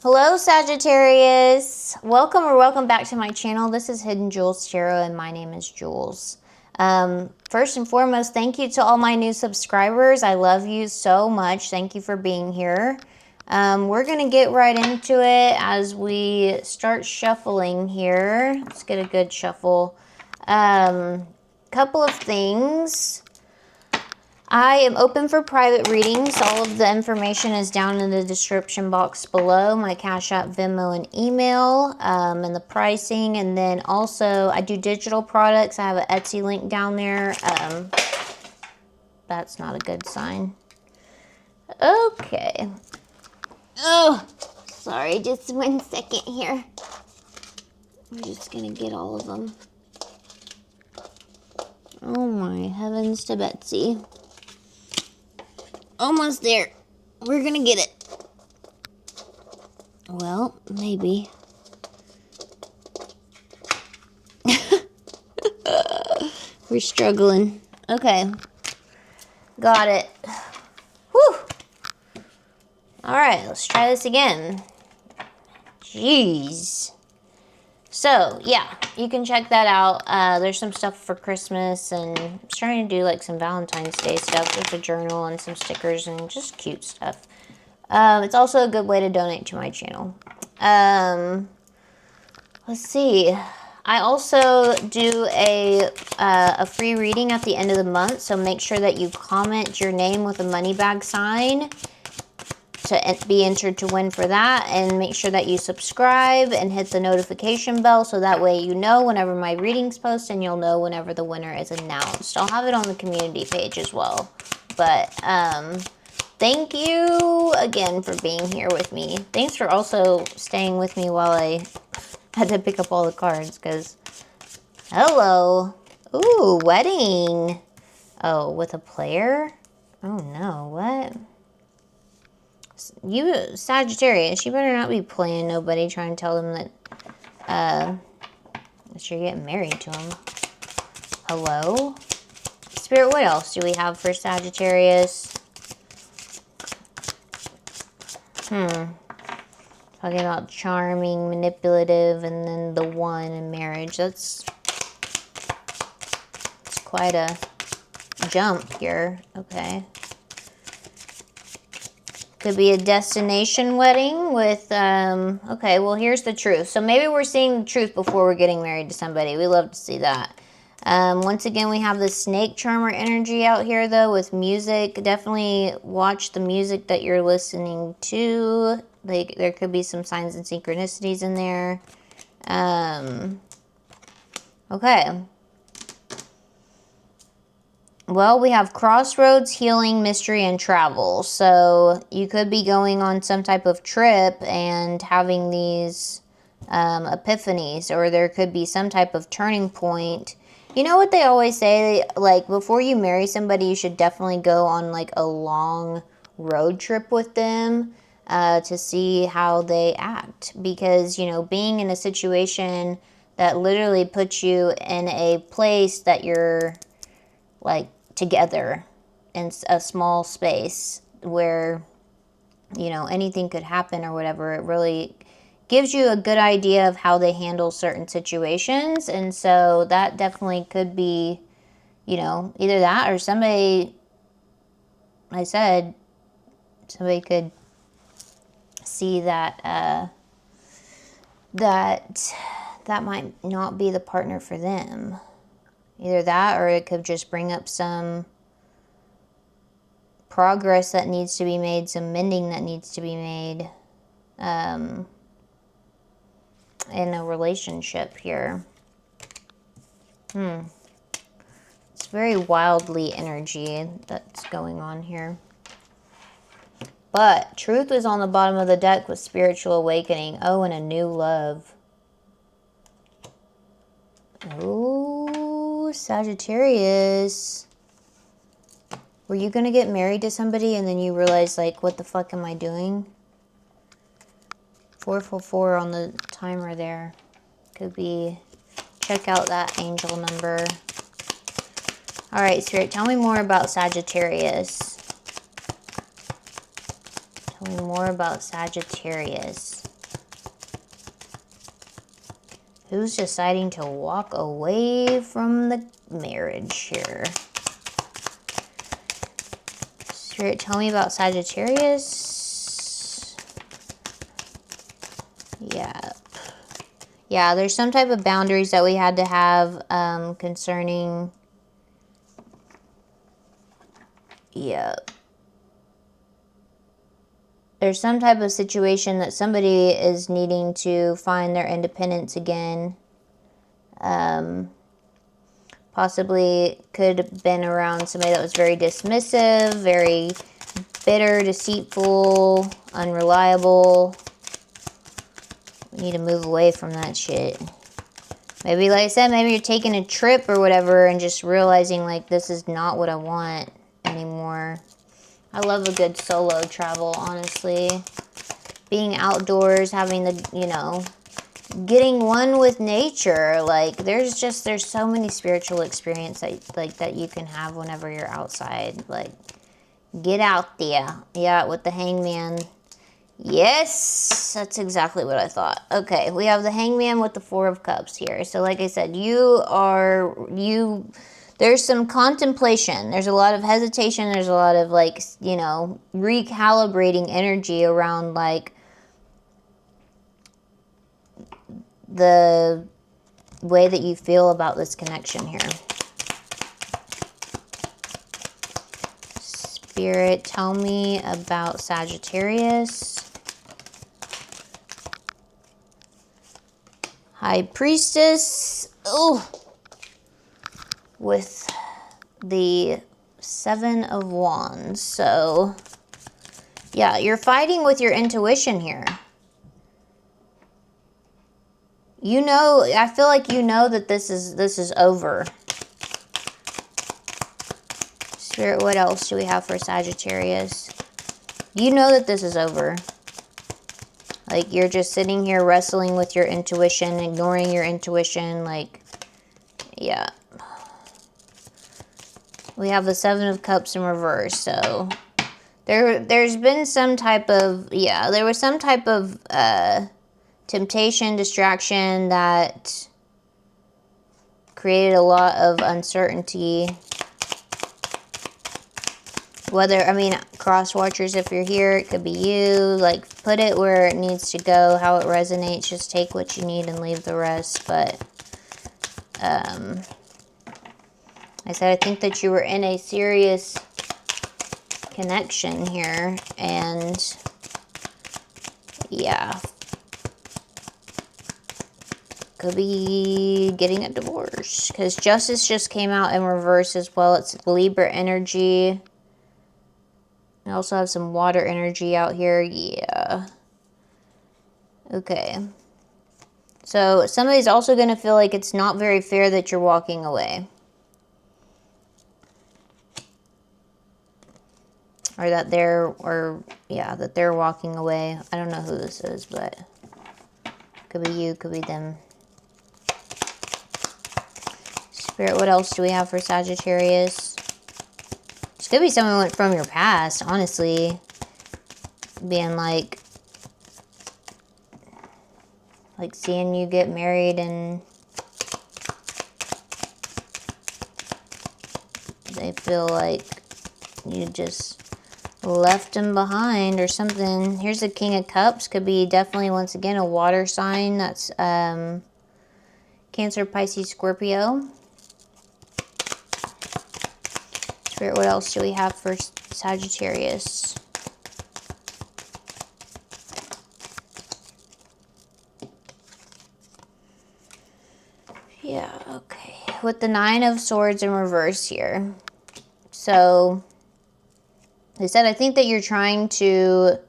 Hello Sagittarius! Welcome or welcome back to my channel. This is Hidden Jules Tarot and my name is Jules. First and foremost, thank you to all my new subscribers. I love you so much. Thank you for being here. We're going to get right into it as we start shuffling here. Let's get a good shuffle. Couple of things. I am open for private readings. All of the information is down in the description box below. My Cash App, Venmo, and email, and the pricing. And then also, I do digital products. I have an Etsy link down there. That's not a good sign. Okay. Oh, sorry. Just 1 second here. We're just going to get all of them. Oh my heavens to Betsy. Almost there. We're gonna get it. Well, maybe. We're struggling. Okay. Got it. Whew. Alright, let's try this again. Jeez. So, yeah, you can check that out. There's some stuff for Christmas, and I'm trying to do like some Valentine's Day stuff. There's a journal and some stickers and just cute stuff. It's also a good way to donate to my channel. Let's see. I also do a free reading at the end of the month, so make sure that you comment your name with a money bag sign to be entered to win for that, and make sure that you subscribe and hit the notification bell so that way you know whenever my readings post, and you'll know whenever the winner is announced. I'll have it on the community page as well. But thank you again for being here with me. Thanks for also staying with me while I had to pick up all the cards, because hello. Ooh, wedding. Oh, with a player? Oh no, what? You, Sagittarius, you better not be playing nobody, trying to tell them that, that you're getting married to them. Hello? Spirit, what else do we have for Sagittarius? Talking about charming, manipulative, and then the one in marriage. It's quite a jump here. Okay. Could be a destination wedding with, okay, well, here's the truth. So maybe we're seeing the truth before we're getting married to somebody. We love to see that. Once again, we have the snake charmer energy out here, though, with music. Definitely watch the music that you're listening to. Like, there could be some signs and synchronicities in there. Okay. Well, we have crossroads, healing, mystery, and travel. So you could be going on some type of trip and having these epiphanies, or there could be some type of turning point. You know what they always say? Like, before you marry somebody, you should definitely go on like a long road trip with them to see how they act. Because, you know, being in a situation that literally puts you in a place that you're like together in a small space where, you know, anything could happen or whatever, it really gives you a good idea of how they handle certain situations. And so that definitely could be, you know, either that or somebody, I said, somebody could see that that might not be the partner for them. Either that, or it could just bring up some progress that needs to be made, some mending that needs to be made in a relationship here. It's very wildly energy that's going on here. But truth is on the bottom of the deck with spiritual awakening. Oh, and a new love. Oh, Sagittarius. Were you going to get married to somebody and then you realize, like, what the fuck am I doing? 444 on the timer there. Could be, check out that angel number. All right, Spirit, tell me more about Sagittarius. Tell me more about Sagittarius. Who's deciding to walk away from the marriage here? Spirit, tell me about Sagittarius. Yeah. Yeah, there's some type of boundaries that we had to have concerning... Yeah. There's some type of situation that somebody is needing to find their independence again. Possibly could have been around somebody that was very dismissive, very bitter, deceitful, unreliable. We need to move away from that shit. Maybe, like I said, maybe you're taking a trip or whatever and just realizing, like, this is not what I want anymore. I love a good solo travel, honestly. Being outdoors, having the, you know, getting one with nature. Like, there's so many spiritual experiences that you can have whenever you're outside. Like, get out there. Yeah, with the hangman. Yes, that's exactly what I thought. Okay, we have the hangman with the Four of Cups here. So like I said, there's some contemplation. There's a lot of hesitation. There's a lot of, like, you know, recalibrating energy around, like, the way that you feel about this connection here. Spirit, tell me about Sagittarius. High Priestess. Oh, with the Seven of Wands. So, yeah, you're fighting with your intuition here. You know, I feel like you know that this is over. Spirit, what else do we have for Sagittarius? You know that this is over. Like, you're just sitting here wrestling with your intuition, ignoring your intuition, like, yeah. We have the Seven of Cups in reverse, so there's been some type of, yeah, there was some type of temptation, distraction that created a lot of uncertainty. Whether, I mean, cross watchers, if you're here, it could be you. Like, put it where it needs to go, how it resonates. Just take what you need and leave the rest. But, I said, I think that you were in a serious connection here. And, yeah. Could be getting a divorce. Because Justice just came out in reverse as well. It's Libra energy. I also have some water energy out here. Yeah. Okay. So somebody's also going to feel like it's not very fair that you're walking away. Or that they're walking away. I don't know who this is, but could be you, could be them. Spirit, what else do we have for Sagittarius? This could be someone from your past, honestly. Being like seeing you get married and they feel like you just left them behind or something. Here's the King of Cups. Could be definitely, once again, a water sign. That's Cancer, Pisces, Scorpio. Spirit, what else do we have for Sagittarius? Yeah, okay. With the Nine of Swords in reverse here. So, they said, I think that you're trying to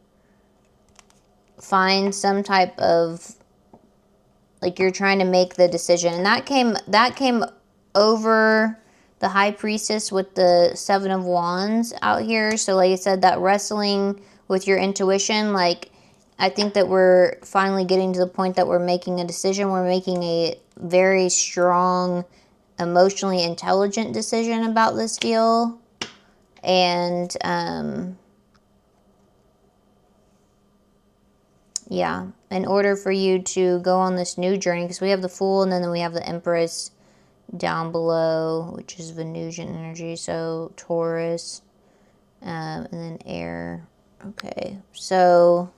find some type of, like, you're trying to make the decision. And that came over the High Priestess with the Seven of Wands out here. So, like I said, that wrestling with your intuition, like, I think that we're finally getting to the point that we're making a decision. We're making a very strong, emotionally intelligent decision about this deal. And, Yeah, in order for you to go on this new journey, because we have the Fool and then we have the Empress down below, which is Venusian energy, so Taurus, and then air. Okay, so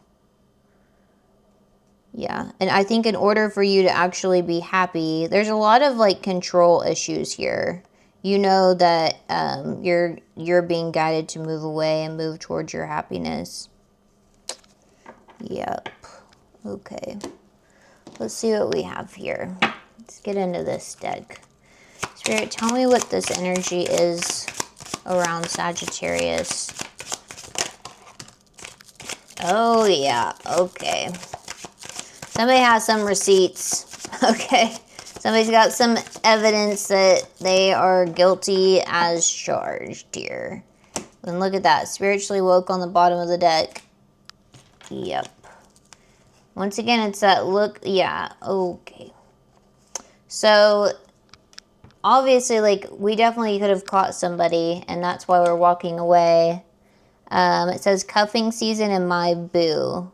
yeah, and I think in order for you to actually be happy, there's a lot of like control issues here. You know that you're being guided to move away and move towards your happiness. Yep. Okay. Let's see what we have here. Let's get into this deck. Spirit, tell me what this energy is around Sagittarius. Oh, yeah. Okay. Somebody has some receipts. Okay. Somebody's got some evidence that they are guilty as charged here. And look at that. Spiritually woke on the bottom of the deck. Yep. Once again, it's that look. Yeah. Okay. So, obviously, like, we definitely could have caught somebody, and that's why we're walking away. It says cuffing season in my boo.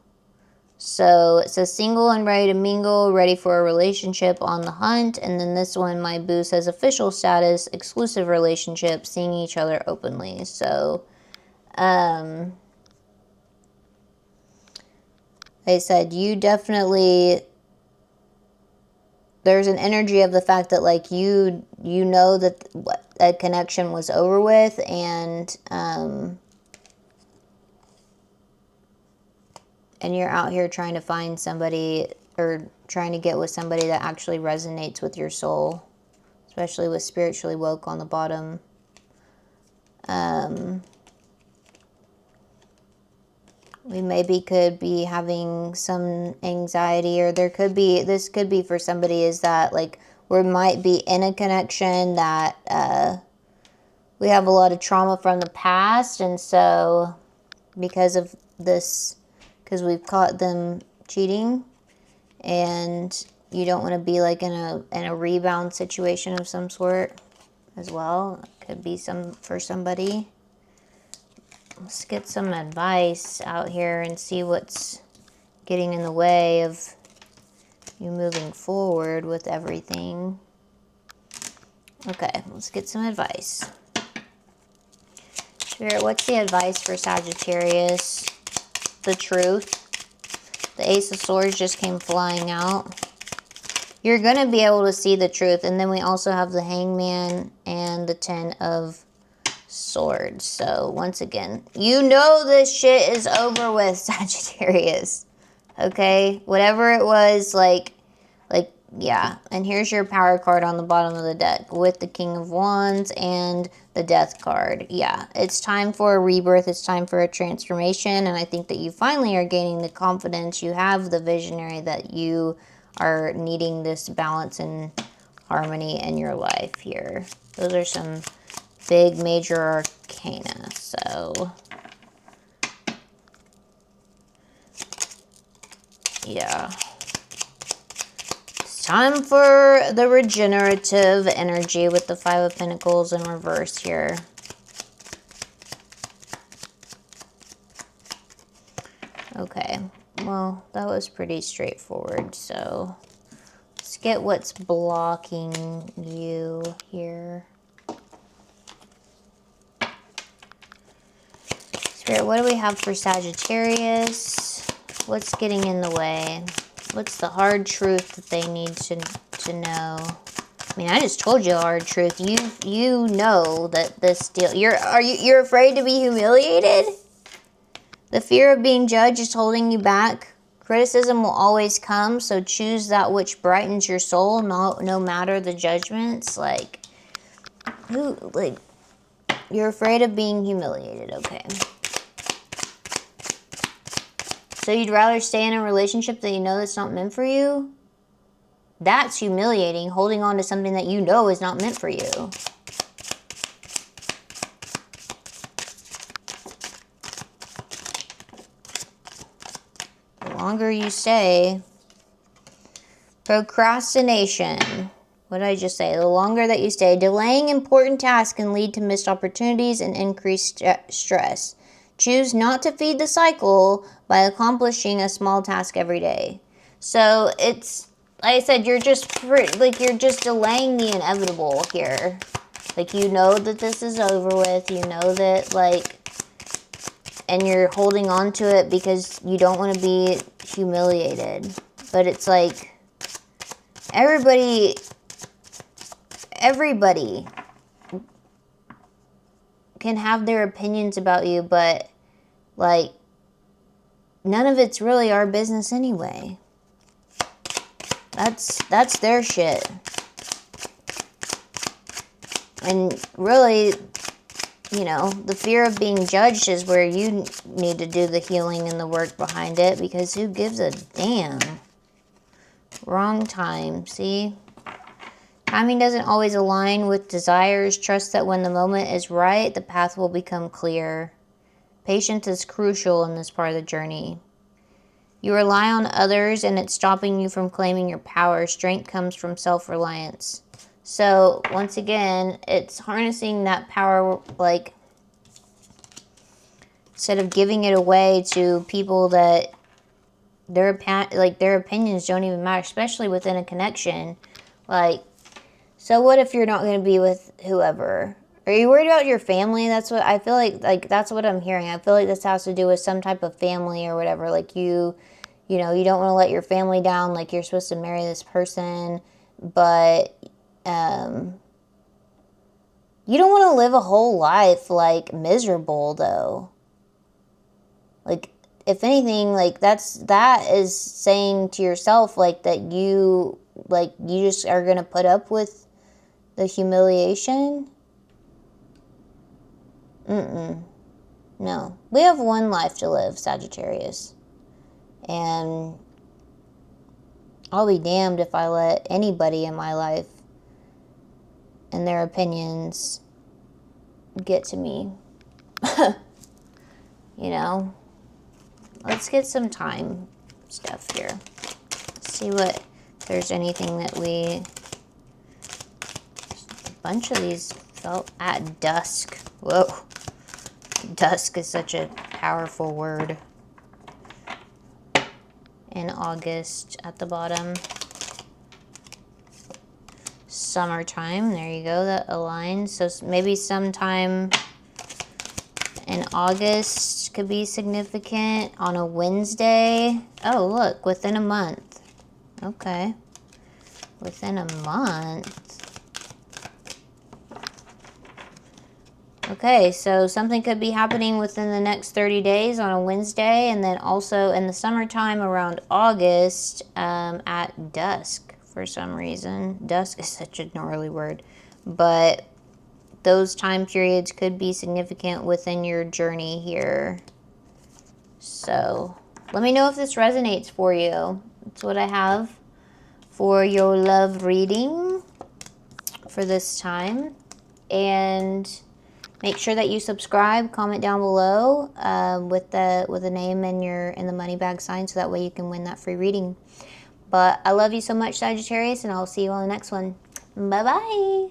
So it says single and ready to mingle, ready for a relationship, on the hunt. And then this one, my boo, says official status, exclusive relationship, seeing each other openly. So, they said you definitely, there's an energy of the fact that like you know that a connection was over with, and you're out here trying to find somebody or trying to get with somebody that actually resonates with your soul, especially with spiritually woke on the bottom. We maybe could be having some anxiety, or this could be for somebody is that like we might be in a connection that we have a lot of trauma from the past, and so because of this, because we've caught them cheating, and you don't want to be like in a rebound situation of some sort as well. It could be for somebody. Let's get some advice out here and see what's getting in the way of you moving forward with everything. Okay, let's get some advice. Spirit, what's the advice for Sagittarius? The truth. The Ace of Swords just came flying out. You're going to be able to see the truth. And then we also have the Hangman and the Ten of Swords. So once again, you know this shit is over with, Sagittarius. Okay? Whatever it was, like, yeah. And here's your power card on the bottom of the deck with the King of Wands and the Death card. Yeah, it's time for a rebirth. It's time for a transformation. And I think that you finally are gaining the confidence. You have the visionary that you are needing this balance and harmony in your life here. Those are some big major arcana. So, yeah. Time for the regenerative energy with the Five of Pentacles in reverse here. Okay, well, that was pretty straightforward. So let's get what's blocking you here. Spirit, what do we have for Sagittarius? What's getting in the way? What's the hard truth that they need to know? I mean, I just told you a hard truth. You know that this deal. You're afraid to be humiliated? The fear of being judged is holding you back. Criticism will always come, so choose that which brightens your soul, no matter the judgments. Like, you're afraid of being humiliated, okay. So you'd rather stay in a relationship that you know that's not meant for you? That's humiliating, holding on to something that you know is not meant for you. The longer you stay, procrastination. What did I just say? The longer that you stay, delaying important tasks can lead to missed opportunities and increased stress. Choose not to feed the cycle by accomplishing a small task every day. So it's, like I said, you're just delaying the inevitable here. Like, you know that this is over with. You know that, like, and you're holding on to it because you don't want to be humiliated. But it's like, everybody can have their opinions about you, but, like, none of it's really our business anyway. That's their shit. And really, you know, the fear of being judged is where you need to do the healing and the work behind it, because who gives a damn? Wrong time, see? Timing doesn't always align with desires. Trust that when the moment is right, the path will become clear. Patience is crucial in this part of the journey. You rely on others and it's stopping you from claiming your power. Strength comes from self-reliance. So, once again, it's harnessing that power, like, instead of giving it away to people that their opinions don't even matter, especially within a connection. Like, so what if you're not going to be with whoever? Are you worried about your family? That's what I feel like that's what I'm hearing. I feel like this has to do with some type of family or whatever. Like, you know, you don't want to let your family down. Like, you're supposed to marry this person, but you don't want to live a whole life, like, miserable, though. Like, if anything, like, that is saying to yourself, like, that you just are going to put up with the humiliation. No. We have one life to live, Sagittarius. And I'll be damned if I let anybody in my life and their opinions get to me. You know? Let's get some time stuff here. Let's see if there's anything that a bunch of these felt at dusk. Whoa. Dusk is such a powerful word. In August at the bottom. Summertime, there you go, that aligns. So maybe sometime in August could be significant on a Wednesday. Oh, look, within a month. Okay. Within a month. Okay, so something could be happening within the next 30 days on a Wednesday, and then also in the summertime around August at dusk for some reason. Dusk is such a gnarly word, but those time periods could be significant within your journey here. So let me know if this resonates for you. That's what I have for your love reading for this time. And make sure that you subscribe, comment down below with the name and the money bag sign, so that way you can win that free reading. But I love you so much, Sagittarius, and I'll see you on the next one. Bye-bye.